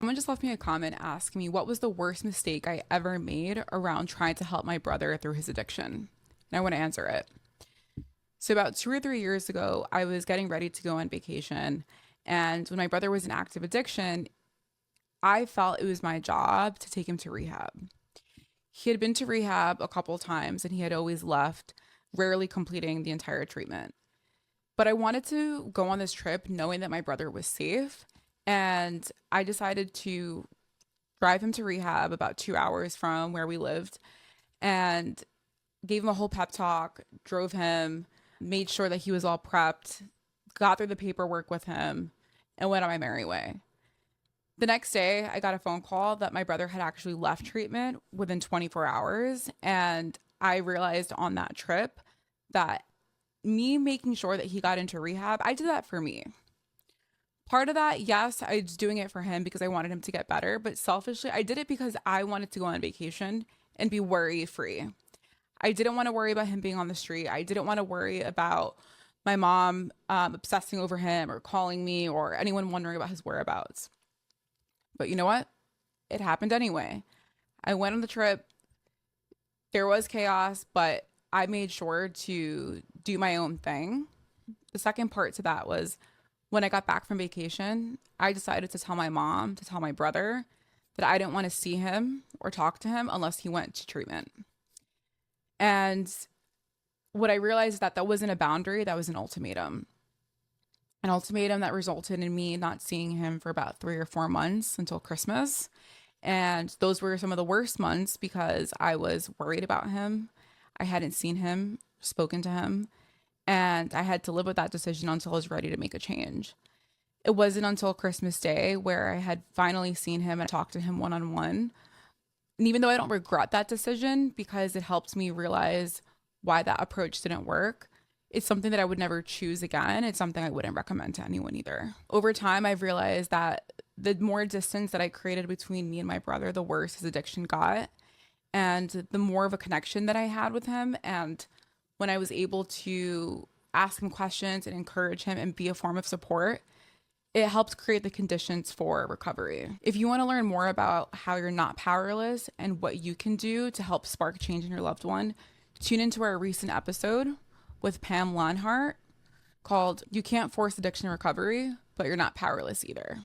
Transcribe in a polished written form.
Someone just left me a comment asking me what was the worst mistake I ever made around trying to help my brother through his addiction. And I want to answer it. So, about 2 or 3 years ago, I was getting ready to go on vacation. And when my brother was in active addiction, I felt it was my job to take him to rehab. He had been to rehab a couple times and he had always left, rarely completing the entire treatment. But I wanted to go on this trip knowing that my brother was safe. And I decided to drive him to rehab about 2 hours from where we lived and gave him a whole pep talk, drove him, made sure that he was all prepped, got through the paperwork with him, and went on my merry way. The next day, I got a phone call that my brother had actually left treatment within 24 hours. And I realized on that trip that me making sure that he got into rehab, I did that for me. Part of that, yes, I was doing it for him because I wanted him to get better, but selfishly, I did it because I wanted to go on vacation and be worry free. I didn't want to worry about him being on the street. I didn't want to worry about my mom obsessing over him or calling me or anyone wondering about his whereabouts. But you know what? It happened anyway. I went on the trip. There was chaos, but I made sure to do my own thing. The second part to that was when I got back from vacation, I decided to tell my mom, to tell my brother that I didn't want to see him or talk to him unless he went to treatment. And what I realized is that that wasn't a boundary, that was an ultimatum that resulted in me not seeing him for about 3 or 4 months until Christmas. And those were some of the worst months because I was worried about him. I hadn't seen him, spoken to him, and I had to live with that decision until I was ready to make a change. It wasn't until Christmas Day where I had finally seen him and talked to him one on one. And even though I don't regret that decision because it helped me realize why that approach didn't work, it's something that I would never choose again. It's something I wouldn't recommend to anyone either. Over time, I've realized that the more distance that I created between me and my brother, the worse his addiction got. And the more of a connection that I had with him. And when I was able to ask him questions and encourage him and be a form of support, it helps create the conditions for recovery. If you want to learn more about how you're not powerless and what you can do to help spark change in your loved one, tune into our recent episode with Pam Lanhart called You Can't Force Addiction Recovery, but You're Not Powerless Either.